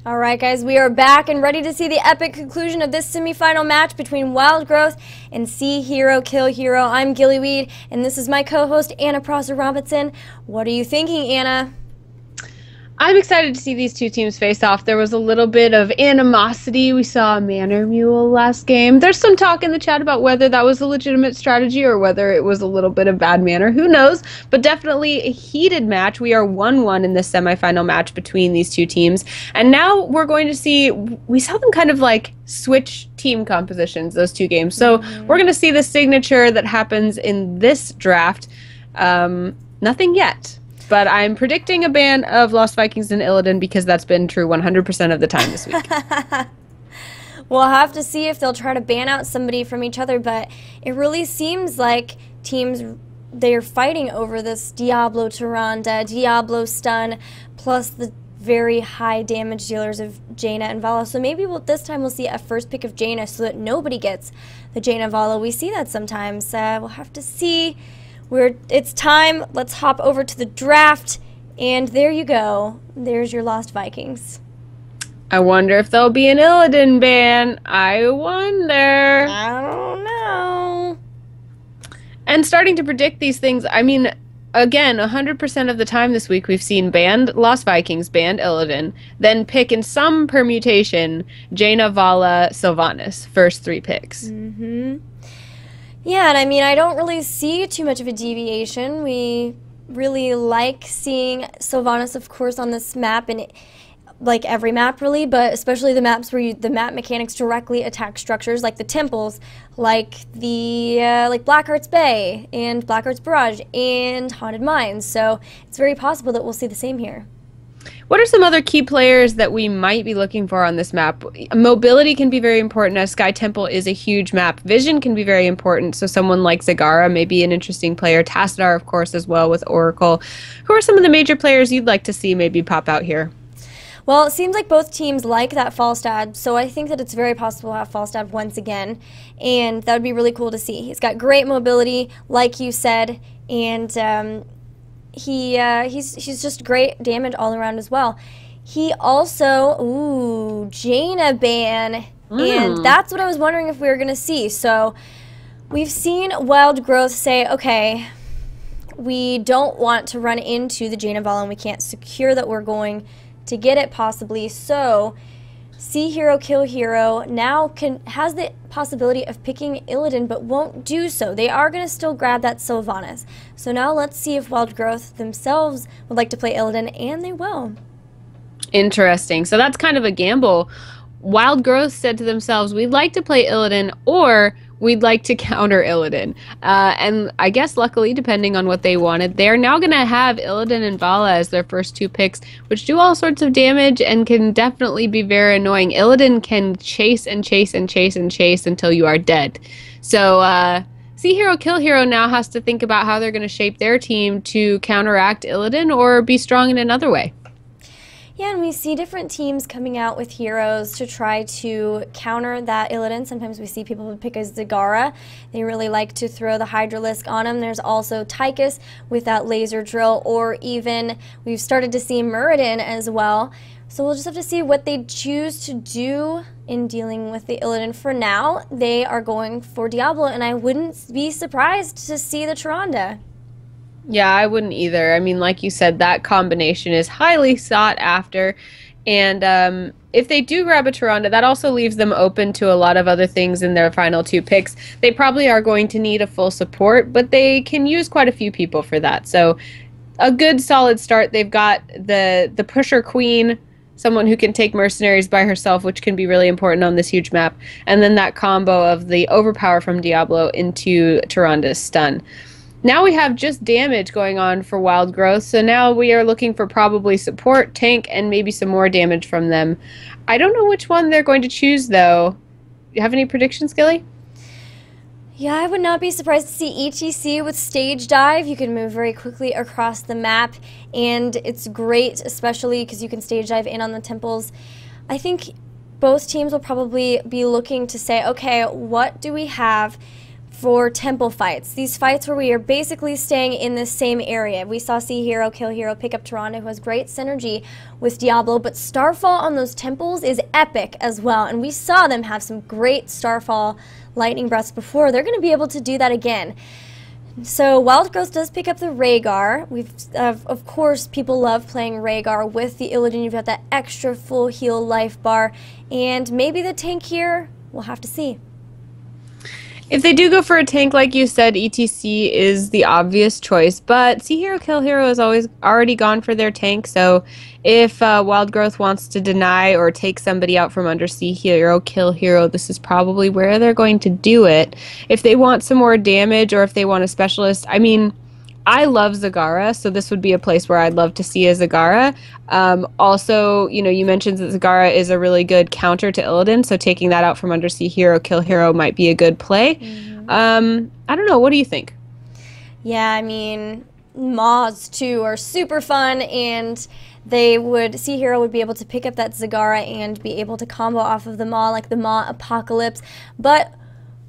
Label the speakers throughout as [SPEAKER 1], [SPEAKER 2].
[SPEAKER 1] All right, guys, we are back and ready to see the epic conclusion of this semifinal match between Wild Growth and See Hero Kill Hero. I'm Gillyweed, and this is my co-host, Anna Prosser-Robinson. What are you thinking, Anna?
[SPEAKER 2] I'm excited to see these two teams face off. There was a little bit of animosity. We saw a Manor Mule last game. There's some talk in the chat about whether that was a legitimate strategy or whether it was a little bit of bad manner. Who knows? But definitely a heated match. We are 1-1 in this semifinal match between these two teams. And now we're going to see, we saw them kind of like switch team compositions, those two games. So we're going to see the signature that happens in this draft. Nothing yet. But I'm predicting a ban of Lost Vikings and Illidan because that's been true 100% of the time this week.
[SPEAKER 1] We'll have to see if they'll try to ban out somebody from each other, but it really seems like teams, they're fighting over this Diablo Tyrande, Diablo stun, plus the very high damage dealers of Jaina and Vala. So maybe this time we'll see a first pick of Jaina so that nobody gets the Jaina Vala. We see that sometimes. We'll have to see. It's time. Let's hop over to the draft, and there you go. There's your Lost Vikings.
[SPEAKER 2] I wonder if there'll be an Illidan ban. I wonder.
[SPEAKER 1] I don't know.
[SPEAKER 2] And starting to predict these things, I mean, again, 100% of the time this week we've seen banned Lost Vikings, banned Illidan, then pick in some permutation Jaina, Vala, Sylvanas, first three picks.
[SPEAKER 1] Yeah, and I mean, I don't really see too much of a deviation. We really like seeing Sylvanas, of course, on this map, and like every map really, but especially the maps where the map mechanics directly attack structures like the temples, like the like Blackheart's Bay and Blackheart's Barrage and Haunted Mines. So it's very possible that we'll see the same here.
[SPEAKER 2] What are some other key players that we might be looking for on this map? Mobility can be very important, as Sky Temple is a huge map. Vision can be very important, so someone like Zagara may be an interesting player. Tassadar, of course, as well with Oracle. Who are some of the major players you'd like to see maybe pop out here?
[SPEAKER 1] Well, it seems like both teams like that Falstad, so I think that it's very possible to have Falstad once again, and that would be really cool to see. He's got great mobility, like you said, and he's just great damage all around as well. He also, Jaina ban, and that's what I was wondering if we were going to see. So we've seen Wild Growth say, okay, we don't want to run into the Jaina Vala and we can't secure that we're going to get it possibly. So See Hero Kill Hero now has the possibility of picking Illidan, but won't do so. They are going to still grab that Sylvanas. So now let's see if Wild Growth themselves would like to play Illidan, and they will.
[SPEAKER 2] Interesting. So that's kind of a gamble. Wild Growth said to themselves, we'd like to play Illidan, or we'd like to counter Illidan. And I guess luckily, depending on what they wanted, they're now going to have Illidan and Vala as their first two picks, which do all sorts of damage and can definitely be very annoying. Illidan can chase and chase and chase and chase until you are dead. So See Hero Kill Hero now has to think about how they're going to shape their team to counteract Illidan or be strong in another way.
[SPEAKER 1] Yeah, and we see different teams coming out with heroes to try to counter that Illidan. Sometimes we see people pick as Zagara. They really like to throw the Hydralisk on him. There's also Tychus with that laser drill, or even we've started to see Muradin as well. So we'll just have to see what they choose to do in dealing with the Illidan. For now, they are going for Diablo, and I wouldn't be surprised to see the Tyrande.
[SPEAKER 2] Yeah, I wouldn't either. I mean, like you said, that combination is highly sought after. And if they do grab a Tyrande, that also leaves them open to a lot of other things in their final two picks. They probably are going to need a full support, but they can use quite a few people for that. So a good solid start. They've got the Pusher Queen, someone who can take mercenaries by herself, which can be really important on this huge map. And then that combo of the overpower from Diablo into Tyrande's stun. Now we have just damage going on for Wild Growth, so now we are looking for probably support, tank, and maybe some more damage from them. I don't know which one they're going to choose, though. Do you have any predictions, Gilly?
[SPEAKER 1] Yeah, I would not be surprised to see ETC with Stage Dive. You can move very quickly across the map, and it's great, especially because you can Stage Dive in on the temples. I think both teams will probably be looking to say, okay, what do we have for temple fights. These fights where we are basically staying in the same area. We saw See Hero, Kill Hero pick up Tyrande, who has great synergy with Diablo, but Starfall on those temples is epic as well, and we saw them have some great Starfall lightning breaths before. They're going to be able to do that again. So Wild Growth does pick up the Rhaegar. Of course, people love playing Rhaegar with the Illidan. You've got that extra full heal life bar, and maybe the tank here, we'll have to see.
[SPEAKER 2] If they do go for a tank, like you said, ETC is the obvious choice, but See Hero, Kill Hero has already gone for their tank, so if Wild Growth wants to deny or take somebody out from under See Hero, Kill Hero, this is probably where they're going to do it. If they want some more damage or if they want a specialist, I mean, I love Zagara, so this would be a place where I'd love to see a Zagara. Also, you know, you mentioned that Zagara is a really good counter to Illidan, so taking that out from under See Hero, Kill Hero might be a good play. I don't know, what do you think?
[SPEAKER 1] Yeah, I mean, Maws too are super fun, and See Hero would be able to pick up that Zagara and be able to combo off of the Maw, like the Maw Apocalypse, but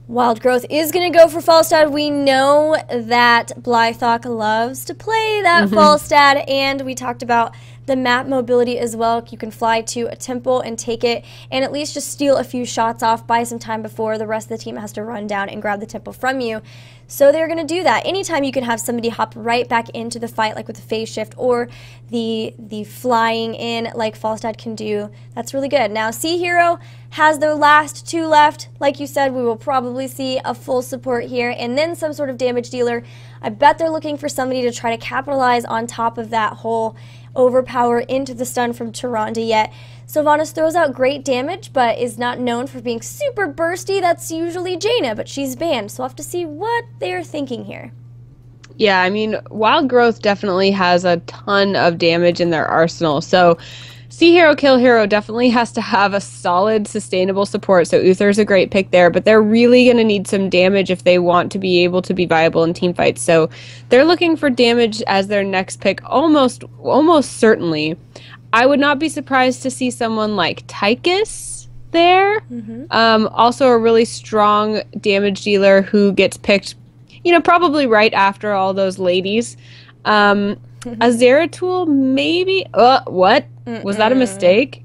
[SPEAKER 1] Wild Growth is going to go for Falstad. We know that Blythawk loves to play that Falstad, and we talked about the map mobility as well. You can fly to a temple and take it, and at least just steal a few shots off, buy some time before the rest of the team has to run down and grab the temple from you. So they're going to do that. Anytime you can have somebody hop right back into the fight, like with the phase shift or the flying in like Falstad can do, that's really good. Now, See Hero has their last two left. Like you said, we will probably see a full support here and then some sort of damage dealer. I bet they're looking for somebody to try to capitalize on top of that whole overpower into the stun from Tyrande yet. Sylvanas throws out great damage, but is not known for being super bursty. That's usually Jaina, but she's banned, so we'll have to see what they're thinking here.
[SPEAKER 2] Yeah, I mean, Wild Growth definitely has a ton of damage in their arsenal, so See Hero, Kill Hero definitely has to have a solid, sustainable support, so Uther's a great pick there, but they're really going to need some damage if they want to be able to be viable in team fights, so they're looking for damage as their next pick, almost certainly. I would not be surprised to see someone like Tychus there. Also a really strong damage dealer who gets picked, you know, probably right after all those ladies. A Zeratul, maybe? What? Was that a mistake?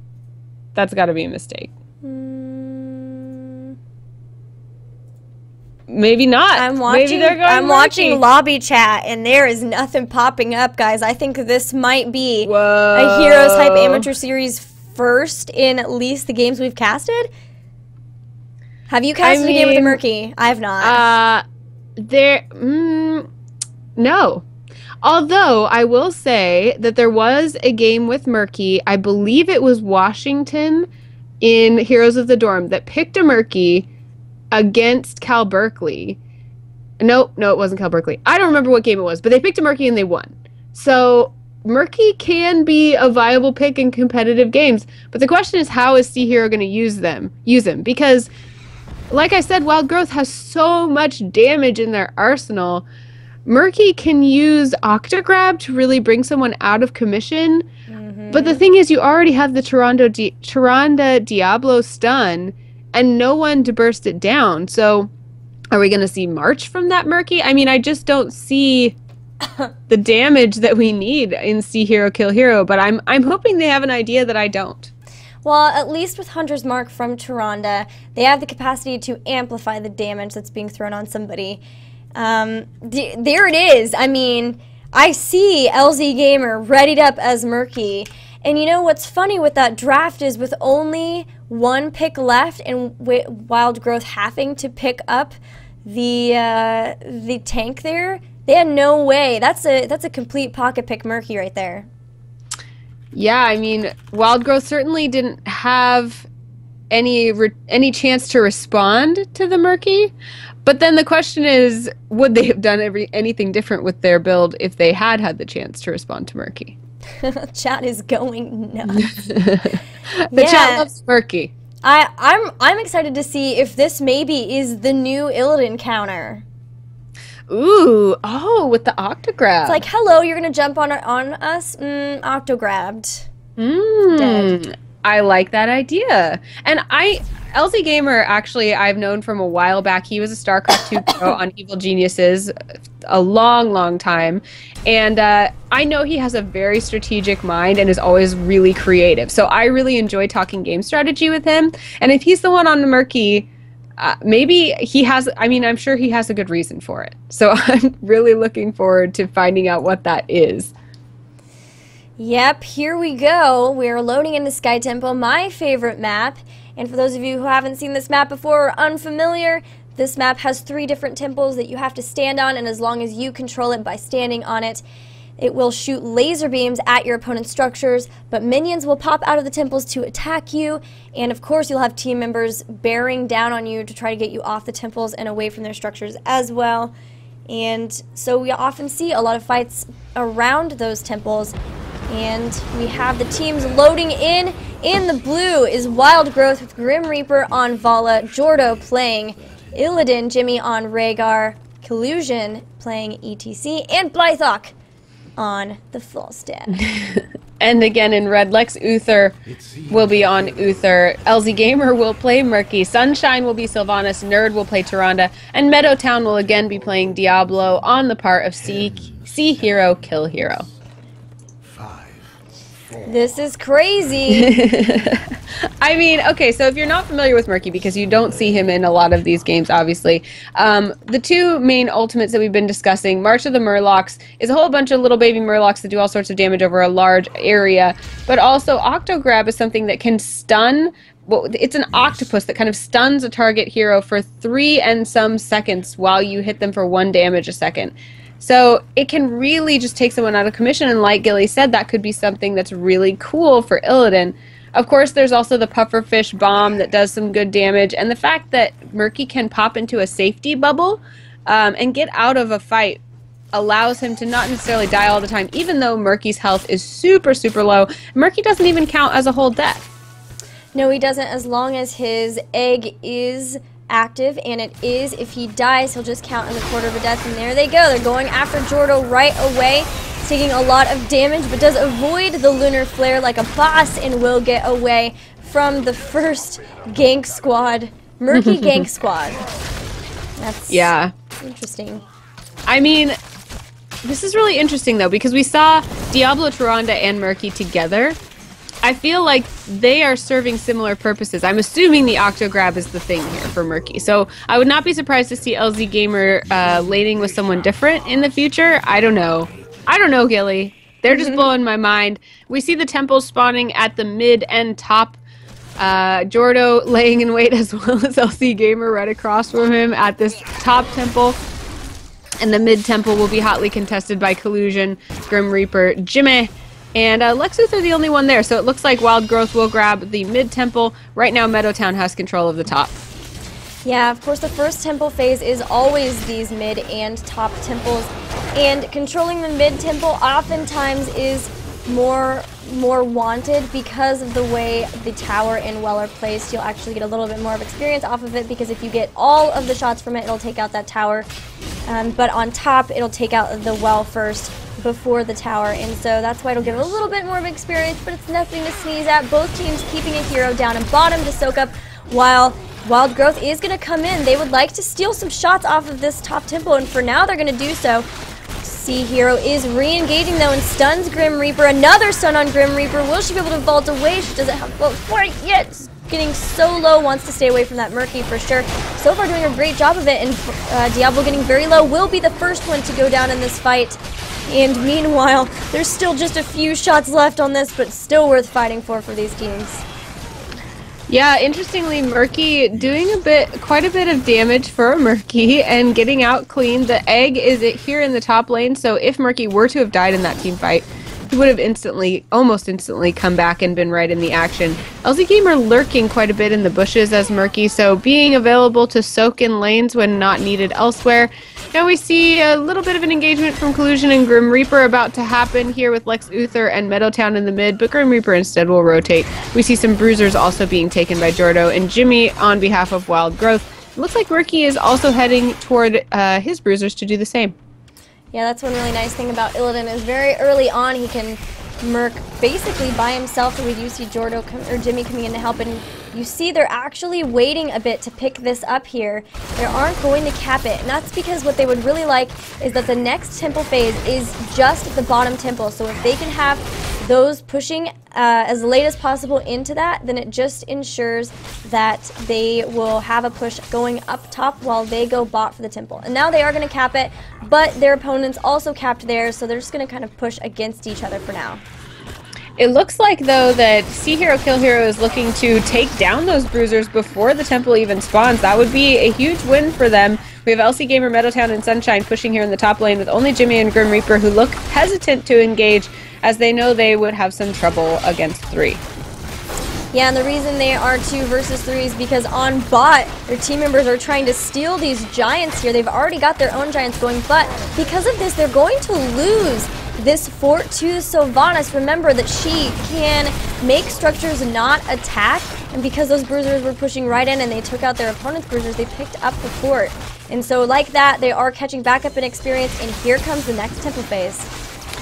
[SPEAKER 2] That's got to be a mistake. Maybe not.
[SPEAKER 1] I'm watching lobby chat, and there is nothing popping up, guys. I think this might be a HeroesHype Amateur Series first in at least the games we've casted. Have you casted a game with the Murky? I have not.
[SPEAKER 2] No. Although, I will say that there was a game with Murky, I believe it was Washington in Heroes of the Dorm, that picked a Murky against Cal Berkeley. No, it wasn't Cal Berkeley. I don't remember what game it was, but they picked a Murky and they won. So Murky can be a viable pick in competitive games, but the question is, how is See Hero going to use him? Because, like I said, Wild Growth has so much damage in their arsenal. Murky can use Octograb to really bring someone out of commission, but the thing is, you already have the Tyrande Diablo stun, and no one to burst it down. So are we going to see March from that Murky? I mean, I just don't see the damage that we need in See Hero, Kill Hero, but I'm hoping they have an idea that I don't.
[SPEAKER 1] Well, at least with Hunter's Mark from Tyrande, they have the capacity to amplify the damage that's being thrown on somebody. There it is. I mean, I see LZ Gamer readied up as Murky. And you know what's funny with that draft is with only one pick left and Wild Growth having to pick up the tank there, they had no way. That's a complete pocket pick Murky right there.
[SPEAKER 2] Yeah, I mean, Wild Growth certainly didn't have any chance to respond to the Murky. But then the question is, would they have done anything different with their build if they had the chance to respond to Murky?
[SPEAKER 1] Chat is going nuts.
[SPEAKER 2] The chat loves Murky.
[SPEAKER 1] I'm excited to see if this maybe is the new Illidan counter.
[SPEAKER 2] Ooh, with the Octograb.
[SPEAKER 1] It's like, hello, you're gonna jump on us? Octograbbed. Dead.
[SPEAKER 2] I like that idea. And LZ Gamer, actually, I've known from a while back. He was a StarCraft 2 pro on Evil Geniuses a long, long time. And I know he has a very strategic mind and is always really creative. So I really enjoy talking game strategy with him. And if he's the one on the Murky, maybe he has, I mean, I'm sure he has a good reason for it. So I'm really looking forward to finding out what that is.
[SPEAKER 1] Yep, here we go. We're loading into Sky Temple, my favorite map. And for those of you who haven't seen this map before or unfamiliar, this map has 3 different temples that you have to stand on, and as long as you control it by standing on it, it will shoot laser beams at your opponent's structures, but minions will pop out of the temples to attack you, and of course you'll have team members bearing down on you to try to get you off the temples and away from their structures as well. And so we often see a lot of fights around those temples. And we have the teams loading in. In the blue is Wild Growth with Grim Reaper on Vala, Jordo playing Illidan, Jimmy on Rhaegar, Collusion playing ETC, and Blythawk on the Falstad.
[SPEAKER 2] And again in red, Lex Uther will be on Uther. LZ Gamer will play Murky. Sunshine will be Sylvanas. Nerd will play Tyrande. And Meadowtown will again be playing Diablo on the part of See Hero, Kill Hero.
[SPEAKER 1] This is crazy.
[SPEAKER 2] I mean, okay, so if you're not familiar with Murky, because you don't see him in a lot of these games, obviously, the 2 main ultimates that we've been discussing, March of the Murlocs, is a whole bunch of little baby Murlocs that do all sorts of damage over a large area, but also Octograb is something that can stun. Well, it's an octopus that kind of stuns a target hero for 3 and some seconds while you hit them for 1 damage a second. So it can really just take someone out of commission, and like Gilly said, that could be something that's really cool for Illidan. Of course, there's also the pufferfish bomb that does some good damage, and the fact that Murky can pop into a safety bubble and get out of a fight allows him to not necessarily die all the time, even though Murky's health is super, super low. Murky doesn't even count as a whole death.
[SPEAKER 1] No, he doesn't, as long as his egg is active, and it is. If he dies, he'll just count as a quarter of a death, and there they go. They're going after Jordo right away, taking a lot of damage, but does avoid the Lunar Flare like a boss and will get away from the first gank squad, Murky gank squad. That's interesting.
[SPEAKER 2] I mean, this is really interesting, though, because we saw Diablo, Tyrande, and Murky together. I feel like they are serving similar purposes. I'm assuming the Octograb is the thing here for Murky. So I would not be surprised to see LZ Gamer laning with someone different in the future. I don't know. I don't know, Gilly. They're just blowing my mind. We see the temples spawning at the mid and top. Jordo laying in wait, as well as LZ Gamer right across from him at this top temple. And the mid temple will be hotly contested by Collusion, Grim Reaper, Jimmy, and Lex Luthor the only one there, so it looks like Wild Growth will grab the mid-temple. Right now, Meadowtown has control of the top.
[SPEAKER 1] Yeah, of course, the first temple phase is always these mid and top temples, and controlling the mid-temple oftentimes is more wanted because of the way the tower and well are placed. You'll actually get a little bit more of experience off of it, because if you get all of the shots from it, it'll take out that tower. But on top, it'll take out the well first before the tower, and so that's why it'll give it a little bit more of experience, but it's nothing to sneeze at. Both teams keeping a hero down and bottom to soak up, while Wild Growth is going to come in. They would like to steal some shots off of this top temple, and for now they're going to do so. Sea Hero is re-engaging though and stuns Grim Reaper. Another stun on Grim Reaper. Will she be able to vault away? She doesn't have vault for it yet. Getting so low, wants to stay away from that Murky for sure. So far doing a great job of it, and Diablo getting very low will be the first one to go down in this fight. And meanwhile, there's still just a few shots left on this, but still worth fighting for these teams.
[SPEAKER 2] Yeah, interestingly, Murky doing quite a bit of damage for Murky and getting out clean. The egg is here in the top lane, so if Murky were to have died in that team fight, he would have almost instantly come back and been right in the action. LZ Gamer lurking quite a bit in the bushes as Murky, so being available to soak in lanes when not needed elsewhere. Now we see a little bit of an engagement from Collusion and Grim Reaper about to happen here with Lex Uther and Meadowtown in the mid, but Grim Reaper instead will rotate. We see some bruisers also being taken by Jordo and Jimmy on behalf of Wild Growth. It looks like Murky is also heading toward his bruisers to do the same.
[SPEAKER 1] Yeah, that's one really nice thing about Illidan is very early on he can Merc basically by himself, so we do see Jordo or Jimmy coming in to help, and you see they're actually waiting a bit to pick this up here. They aren't going to cap it, and that's because what they would really like is that the next temple phase is just the bottom temple. So if they can have those pushing as late as possible into that, then it just ensures that they will have a push going up top while they go bot for the temple. And now they are going to cap it, but their opponents also capped theirs, so they're just going to kind of push against each other for now.
[SPEAKER 2] It looks like, though, that Hero Kill Hero is looking to take down those bruisers before the temple even spawns. That would be a huge win for them. We have LC Gamer, Meadowtown, and Sunshine pushing here in the top lane with only Jimmy and Grim Reaper, who look hesitant to engage as they know they would have some trouble against 3.
[SPEAKER 1] Yeah, and the reason they are 2 versus 3 is because on bot, their team members are trying to steal these giants here. They've already got their own giants going, but because of this, they're going to lose this fort to Sylvanas. Remember that she can make structures not attack, and because those bruisers were pushing right in and they took out their opponent's bruisers, they picked up the fort. And so like that, they are catching back up in experience, and here comes the next temple phase.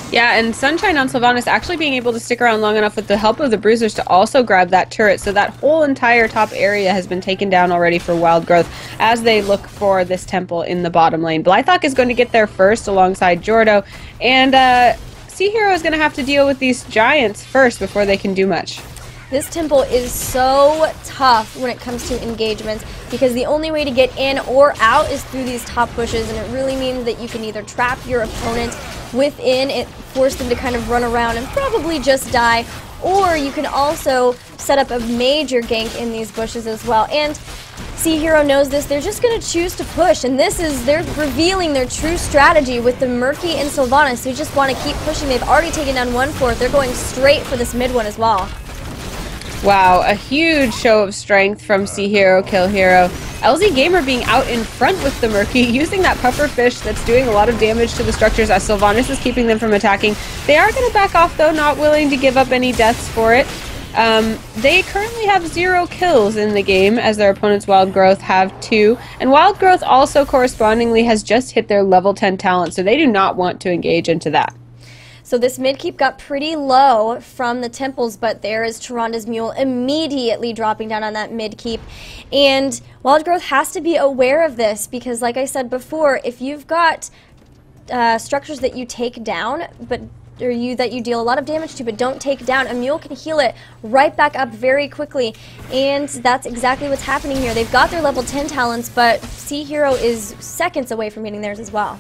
[SPEAKER 2] Yeah, and Sunshine on Sylvanas actually being able to stick around long enough with the help of the bruisers to also grab that turret, so that whole entire top area has been taken down already for Wild Growth as they look for this temple in the bottom lane. Blythawk is going to get there first alongside Jordo, and Hero is going to have to deal with these giants first before they can do much.
[SPEAKER 1] This temple is so tough when it comes to engagements because the only way to get in or out is through these top pushes, and it really means that you can either trap your opponent within it, force them to kind of run around and probably just die, or you can also set up a major gank in these bushes as well. And Hero knows this. They're just going to choose to push, and they're revealing their true strategy with the Murky and Sylvanas, who just want to keep pushing. They've already taken down 1/4. They're going straight for this mid one as well.
[SPEAKER 2] Wow, a huge show of strength from Hero Kill Hero. LZ Gamer being out in front with the Murky, using that puffer fish that's doing a lot of damage to the structures as Sylvanas is keeping them from attacking. They are going to back off, though, not willing to give up any deaths for it. They currently have 0 kills in the game, as their opponents Wild Growth have 2. And Wild Growth also correspondingly has just hit their level 10 talent, so they do not want to engage into that.
[SPEAKER 1] So this mid keep got pretty low from the temples, but there is Tyrande Mule immediately dropping down on that mid keep. And Wild Growth has to be aware of this because, like I said before, if you've got structures that you take down, that you deal a lot of damage to but don't take down, a mule can heal it right back up very quickly, and that's exactly what's happening here. They've got their level 10 talents, but Hero is seconds away from getting theirs as well.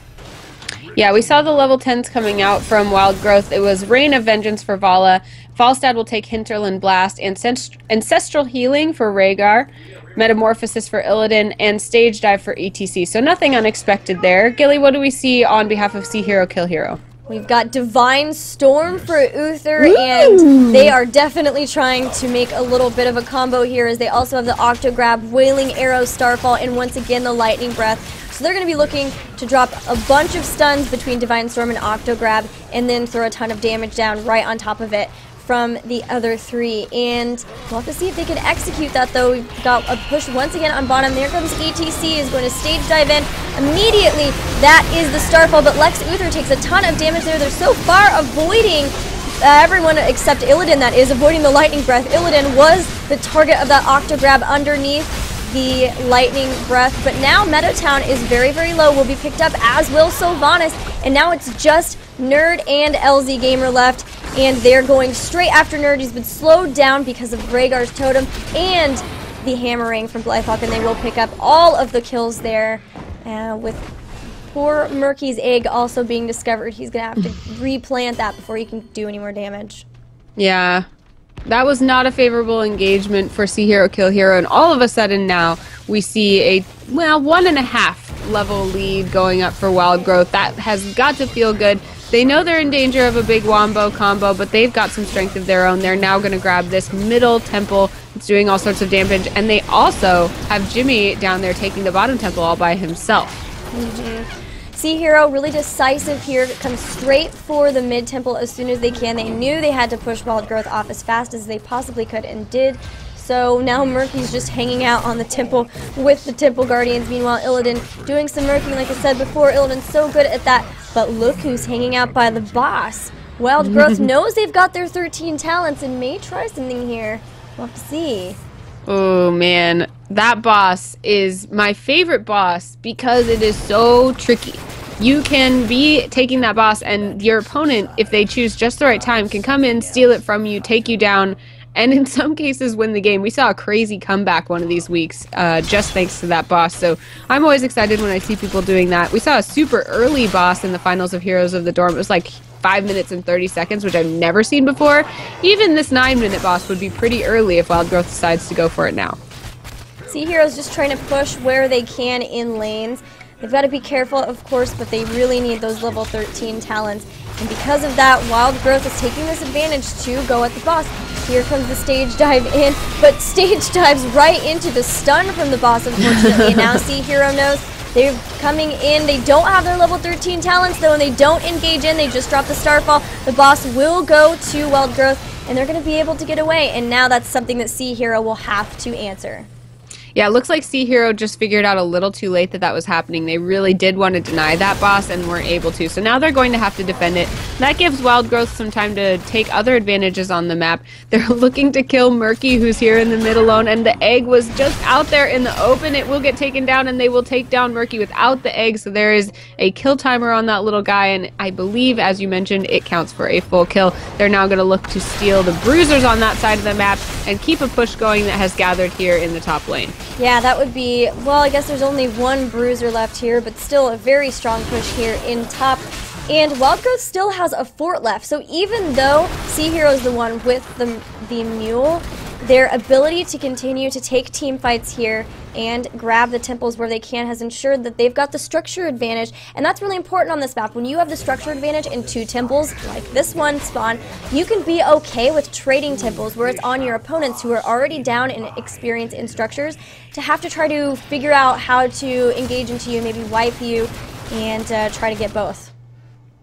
[SPEAKER 2] Yeah, we saw the level 10s coming out from Wild Growth. It was Rain of Vengeance for Vala, Falstad will take Hinterland Blast, Ancestral Healing for Rhaegar, Metamorphosis for Illidan, and Stage Dive for ETC. So nothing unexpected there. Gilly, what do we see on behalf of Hero Kill Hero?
[SPEAKER 1] We've got Divine Storm for Uther, and they are definitely trying to make a little bit of a combo here, as they also have the Octograb, Wailing Arrow, Starfall, and once again the Lightning Breath. So they're going to be looking to drop a bunch of stuns between Divine Storm and Octograb, and then throw a ton of damage down right on top of it from the other 3. And we'll have to see if they can execute that, though. We've got a push once again on bottom. There comes ETC, is going to stage dive in immediately. That is the Starfall, but Lex Uther takes a ton of damage there. They're so far avoiding everyone except Illidan, that is, avoiding the Lightning Breath. Illidan was the target of that Octograb underneath the Lightning Breath, but now Meadowtown is very, very low, will be picked up, as will Sylvanas, and now it's just Nerd and LZ Gamer left, and they're going straight after Nerd. He's been slowed down because of Rhaegar's totem and the hammering from Blythawk, and they will pick up all of the kills there, with poor Murky's egg also being discovered. He's going to have to replant that before he can do any more damage.
[SPEAKER 2] Yeah. That was not a favorable engagement for Hero Kill Hero, and all of a sudden now we see a, well, 1.5 level lead going up for Wild Growth. That has got to feel good. They know they're in danger of a big wombo combo, but they've got some strength of their own. They're now going to grab this middle temple. It's doing all sorts of damage, and they also have Jimmy down there taking the bottom temple all by himself.
[SPEAKER 1] Hero really decisive here, comes straight for the mid temple as soon as they can. They knew they had to push Wild Growth off as fast as they possibly could, and did. So now Murky's just hanging out on the temple with the Temple Guardians. Meanwhile, Illidan doing some murking, like I said before. Illidan's so good at that, but look who's hanging out by the boss. Wild Growth knows they've got their 13 talents and may try something here. We'll have to see.
[SPEAKER 2] Oh man, that boss is my favorite boss because it is so tricky. You can be taking that boss and your opponent, if they choose just the right time, can come in, steal it from you, take you down, and in some cases win the game. We saw a crazy comeback one of these weeks just thanks to that boss. So I'm always excited when I see people doing that. We saw a super early boss in the finals of Heroes of the Dorm. It was like 5 minutes and 30 seconds, which I've never seen before. Even this 9-minute boss would be pretty early if Wild Growth decides to go for it now.
[SPEAKER 1] See Heroes just trying to push where they can in lanes. They've got to be careful, of course, but they really need those level 13 talents. And because of that, Wild Growth is taking this advantage to go at the boss. Here comes the stage dive in, but stage dives right into the stun from the boss, unfortunately. And now See Hero knows they're coming in. They don't have their level 13 talents, though, and they don't engage in. They just drop the Starfall. The boss will go to Wild Growth, and they're going to be able to get away. And now that's something that See Hero will have to answer.
[SPEAKER 2] Yeah, it looks like See Hero just figured out a little too late that that was happening. They really did want to deny that boss and weren't able to. So now they're going to have to defend it. That gives Wild Growth some time to take other advantages on the map. They're looking to kill Murky, who's here in the mid alone, and the egg was just out there in the open. It will get taken down, and they will take down Murky without the egg. So there is a kill timer on that little guy, and I believe, as you mentioned, it counts for a full kill. They're now going to look to steal the bruisers on that side of the map and keep a push going that has gathered here in the top lane.
[SPEAKER 1] Yeah, that would be, well, I guess there's only one bruiser left here, but still a very strong push here in top. And Wild Growth still has a fort left, so even though See Hero is the one with the mule, their ability to continue to take team fights here and grab the temples where they can has ensured that they've got the structure advantage, and that's really important on this map. When you have the structure advantage in 2 temples, like this one spawn, you can be okay with trading temples where it's on your opponents who are already down in experience in structures to have to try to figure out how to engage into you, maybe wipe you, and try to get both.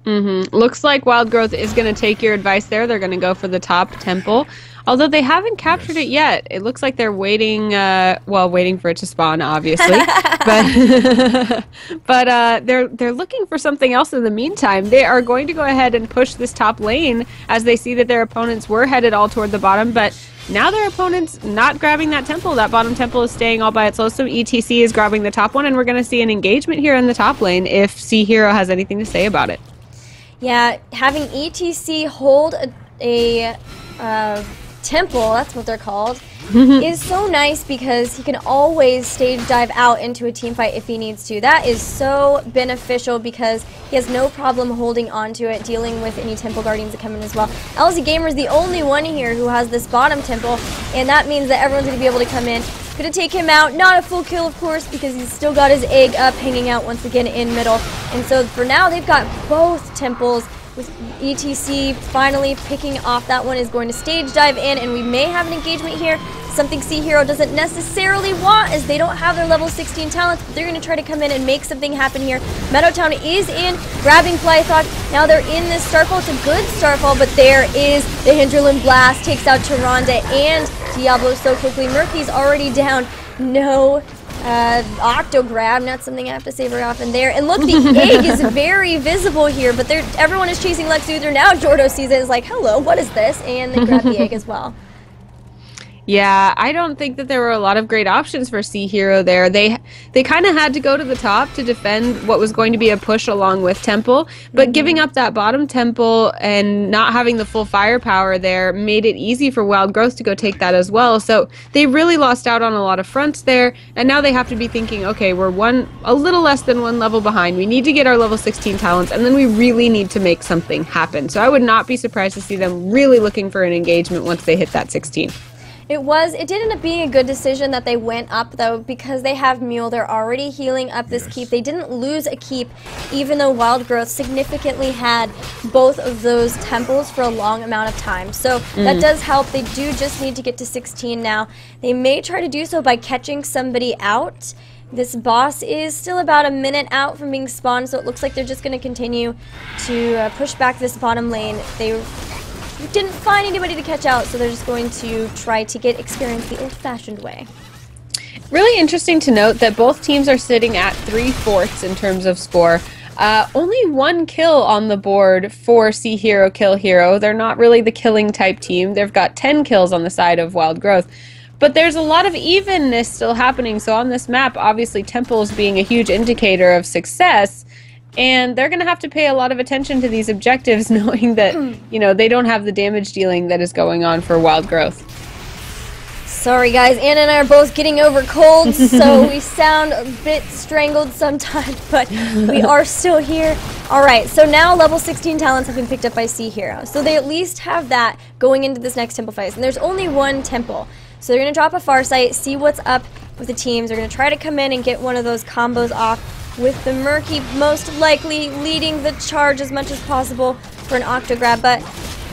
[SPEAKER 2] Looks like Wild Growth is going to take your advice there. They're going to go for the top temple. Although they haven't captured it yet. It looks like they're waiting, well, waiting for it to spawn, obviously. but they're looking for something else in the meantime. They are going to go ahead and push this top lane as they see that their opponents were headed all toward the bottom, but now their opponent's not grabbing that temple. That bottom temple is staying all by itself, so ETC is grabbing the top one, and we're going to see an engagement here in the top lane if See Hero has anything to say about it.
[SPEAKER 1] Yeah, having ETC hold a temple, that's what they're called, is so nice because he can always stage dive out into a team fight if he needs to. That is so beneficial because he has no problem holding on to it, dealing with any temple guardians that come in as well. LZ Gamer is the only one here who has this bottom temple, and that means that everyone's going to be able to come in. Gonna take him out, not a full kill of course because he's still got his egg up, hanging out once again in middle. And so for now they've got both temples with ETC finally picking off. That one is going to stage dive in, and we may have an engagement here. Something See Hero doesn't necessarily want as they don't have their level 16 talents, but they're going to try to come in and make something happen here. Meadowtown is in, grabbing Flythawk. Now they're in this Starfall. It's a good Starfall, but there is the Hinterland Blast. Takes out Tyrande and Diablo so quickly. Murphy's already down. No Octo Grab, not something I have to say very often there. And look, the egg is very visible here, but everyone is chasing Lex Luthor. Now Jordo sees it, is like, hello, what is this? And they grab the egg as well.
[SPEAKER 2] Yeah, I don't think that there were a lot of great options for See Hero there. They kind of had to go to the top to defend what was going to be a push along with Temple, but giving up that bottom Temple and not having the full firepower there made it easy for Wild Growth to go take that as well. So they really lost out on a lot of fronts there, and now they have to be thinking, okay, we're a little less than 1 level behind. We need to get our level 16 talents, and then we really need to make something happen. So I would not be surprised to see them really looking for an engagement once they hit that 16.
[SPEAKER 1] It did end up being a good decision that they went up, though, because they have Mule. They're already healing up this keep. They didn't lose a keep, even though Wild Growth significantly had both of those temples for a long amount of time. So that does help. They do just need to get to 16 now. They may try to do so by catching somebody out. This boss is still about a minute out from being spawned, so it looks like they're just going to continue to push back this bottom lane. They didn't find anybody to catch out, so they're just going to try to get experience the old-fashioned way.
[SPEAKER 2] Really interesting to note that both teams are sitting at 3 fourths in terms of score. Only 1 kill on the board for See Hero, Kill Hero. They're not really the killing type team. They've got 10 kills on the side of Wild Growth. But there's a lot of evenness still happening. So on this map, obviously temples being a huge indicator of success. And they're going to have to pay a lot of attention to these objectives, knowing that, you know, they don't have the damage dealing that is going on for Wild Growth.
[SPEAKER 1] Sorry guys, Anna and I are both getting over colds, so we sound a bit strangled sometimes, but we are still here. Alright, so now level 16 talents have been picked up by Sea Hero. So they at least have that going into this next temple phase. And there's only one temple. So they're going to drop a Farsight, see what's up with the teams. They're going to try to come in and get one of those combos off, with the Murky most likely leading the charge as much as possible for an Octograb. But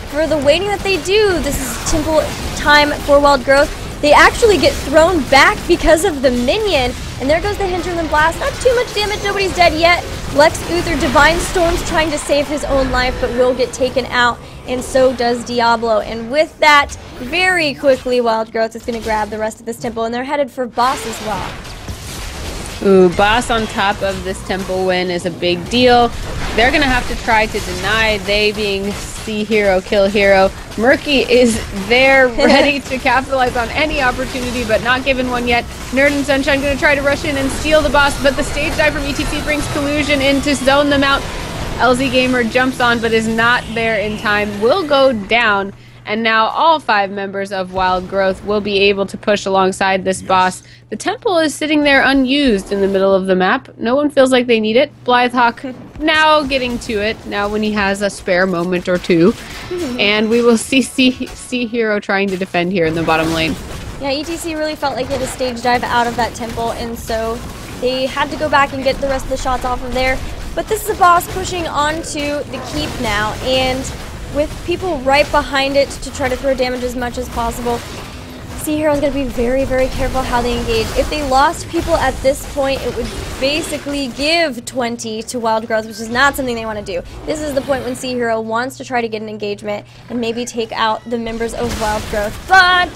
[SPEAKER 1] for the waiting that they do, this is temple time for Wild Growth. They actually get thrown back because of the minion, and there goes the Hinterland Blast. Not too much damage, nobody's dead yet. Lex Uther, Divine Storm's trying to save his own life, but will get taken out, and so does Diablo. And with that, very quickly, Wild Growth is going to grab the rest of this temple, and they're headed for boss as well.
[SPEAKER 2] Ooh, boss on top of this temple win is a big deal. They're going to have to try to deny, they being Sea Hero, Kill Hero. Murky is there, ready to capitalize on any opportunity, but not given one yet. Nerd and Sunshine going to try to rush in and steal the boss, but the stage dive from ETC brings Collusion in to zone them out. LZ Gamer jumps on, but is not there in time. Will go down. And now all 5 members of Wild Growth will be able to push alongside this boss. The temple is sitting there unused in the middle of the map. No one feels like they need it. Blythehawk now getting to it, now when he has a spare moment or two. And we will see Sea Hero trying to defend here in the bottom lane.
[SPEAKER 1] Yeah, ETC really felt like he had a stage dive out of that temple, and so they had to go back and get the rest of the shots off of there. But this is a boss pushing onto the keep now, and with people right behind it to try to throw damage as much as possible, Sea Hero's going to be very, very careful how they engage. If they lost people at this point, it would basically give 20 to Wild Growth, which is not something they want to do. This is the point when Sea Hero wants to try to get an engagement and maybe take out the members of Wild Growth. But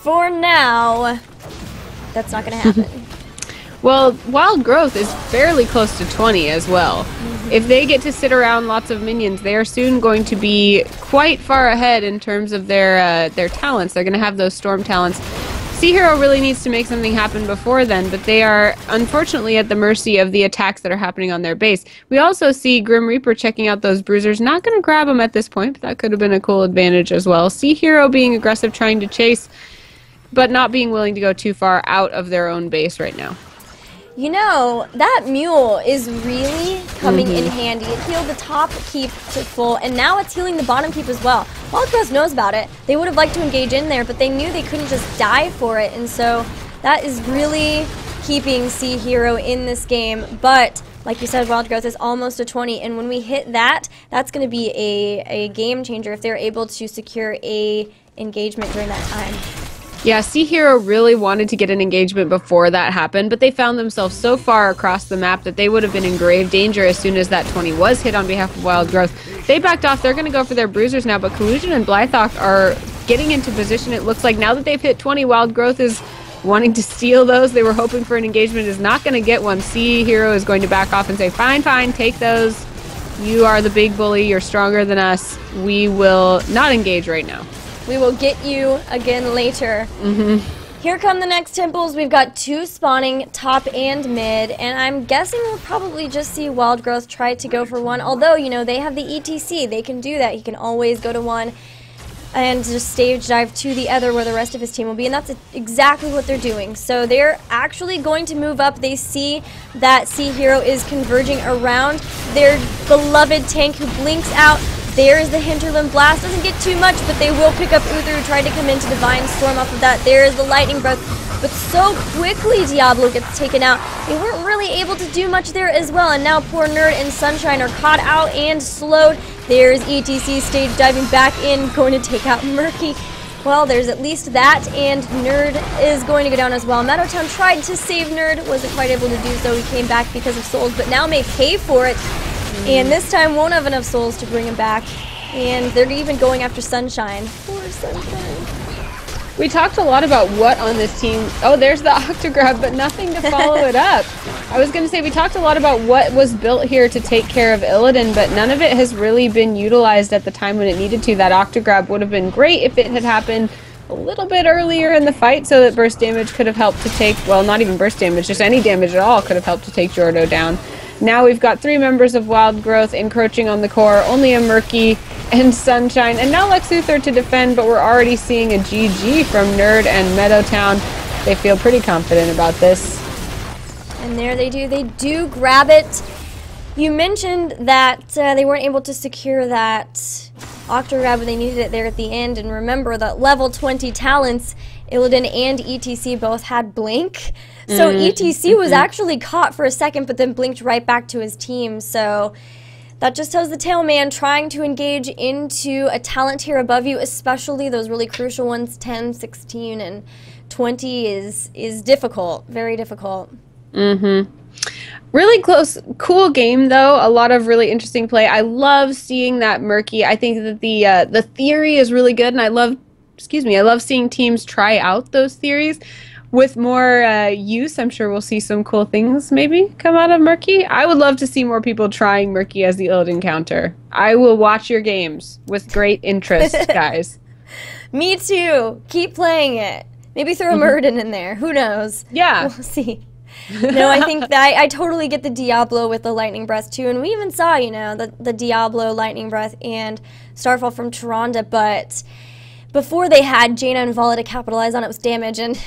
[SPEAKER 1] for now, that's not going to happen.
[SPEAKER 2] Well, Wild Growth is fairly close to 20 as well. If they get to sit around lots of minions, they are soon going to be quite far ahead in terms of their talents. They're going to have those storm talents. Sea Hero really needs to make something happen before then, but they are unfortunately at the mercy of the attacks that are happening on their base. We also see Grim Reaper checking out those bruisers. Not going to grab them at this point, but that could have been a cool advantage as well. Sea Hero being aggressive, trying to chase, but not being willing to go too far out of their own base right now.
[SPEAKER 1] You know, that mule is really coming in handy. It healed the top keep to full, and now it's healing the bottom keep as well. Wild Growth knows about it. They would have liked to engage in there, but they knew they couldn't just die for it, and so that is really keeping Sea Hero in this game. But like you said, Wild Growth is almost a 20, and when we hit that, that's going to be a game changer if they're able to secure a engagement during that time.
[SPEAKER 2] Yeah, Sea Hero really wanted to get an engagement before that happened, but they found themselves so far across the map that they would have been in grave danger as soon as that 20 was hit on behalf of Wild Growth. They backed off. They're going to go for their bruisers now, but Collusion and Blythehawk are getting into position. It looks like now that they've hit 20, Wild Growth is wanting to steal those. They were hoping for an engagement, is not going to get one. Sea Hero is going to back off and say, fine, fine, take those. You are the big bully. You're stronger than us. We will not engage right now.
[SPEAKER 1] We will get you again later. Here come the next temples. We've got 2 spawning, top and mid, and I'm guessing we'll probably just see Wild Growth try to go for one. Although, you know, they have the ETC. They can do that. He can always go to one and just stage dive to the other where the rest of his team will be, and that's exactly what they're doing. So they're actually going to move up. They see that Sea Hero is converging around their beloved tank who blinks out. There's the Hinterland Blast. Doesn't get too much, but they will pick up Uther, who tried to come into Divine Storm off of that. There's the Lightning Breath. But so quickly Diablo gets taken out. They weren't really able to do much there as well. And now poor Nerd and Sunshine are caught out and slowed. There's ETC stage diving back in, going to take out Murky. Well, there's at least that, and Nerd is going to go down as well. Meadowtown tried to save Nerd, wasn't quite able to do so. He came back because of souls, but now may pay for it. And this time won't have enough souls to bring him back. And they're even going after Sunshine. Poor Sunshine.
[SPEAKER 2] We talked a lot about what on this team. Oh, there's the Octograb, but nothing to follow it up. I was going to say, we talked a lot about what was built here to take care of Illidan, but none of it has really been utilized at the time when it needed to. That Octograb would have been great if it had happened a little bit earlier in the fight so that burst damage could have helped to take, well, not even burst damage, just any damage at all could have helped to take Jordo down. Now we've got 3 members of Wild Growth encroaching on the core, only a Murky and Sunshine, and now Lex Luthor to defend, but we're already seeing a GG from Nerd and Meadowtown. They feel pretty confident about this.
[SPEAKER 1] And there they do grab it. You mentioned that they weren't able to secure that Octo Grab, but they needed it there at the end, and remember that level 20 talents, Illidan and ETC both had Blink. So ETC was actually caught for a second, but then blinked right back to his team. So that just tells the Tailman trying to engage into a talent tier above you, especially those really crucial ones, 10, 16, and 20 is difficult, very difficult.
[SPEAKER 2] Really close, cool game though. A lot of really interesting play. I love seeing that Murky. I think that the theory is really good, and I love seeing teams try out those theories. With more use, I'm sure we'll see some cool things maybe come out of Murky. I would love to see more people trying Murky as the Illidan counter. I will watch your games with great interest, guys.
[SPEAKER 1] Me too. Keep playing it. Maybe throw a Murden in there. Who knows?
[SPEAKER 2] Yeah.
[SPEAKER 1] We'll see. No, I think that I totally get the Diablo with the Lightning Breath too, and we even saw, you know, the Diablo Lightning Breath and Starfall from Tyrande, but before they had Jaina and Vala to capitalize on it with damage, and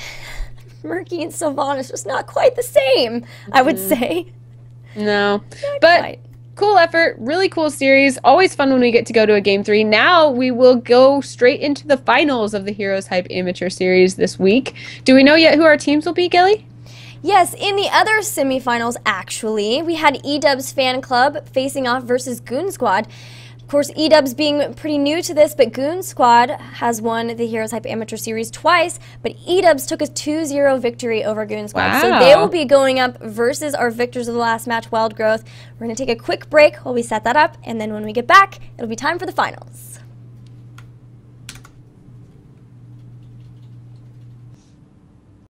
[SPEAKER 1] Murky and Sylvanas is just not quite the same, I would say.
[SPEAKER 2] No, but cool effort, really cool series. Always fun when we get to go to a Game 3. Now we will go straight into the finals of the HeroesHype Amateur Series this week. Do we know yet who our teams will be, Gilly?
[SPEAKER 1] Yes, in the other semifinals, actually, we had E-Dub's fan club facing off versus Goon Squad. Of course, E-Dub's being pretty new to this, but Goon Squad has won the HeroesHype Amateur Series twice, but E-Dub's took a 2-0 victory over Goon Squad.
[SPEAKER 2] Wow.
[SPEAKER 1] So they will be going up versus our victors of the last match, Wild Growth. We're going to take a quick break while we set that up, and then when we get back, it'll be time for the finals.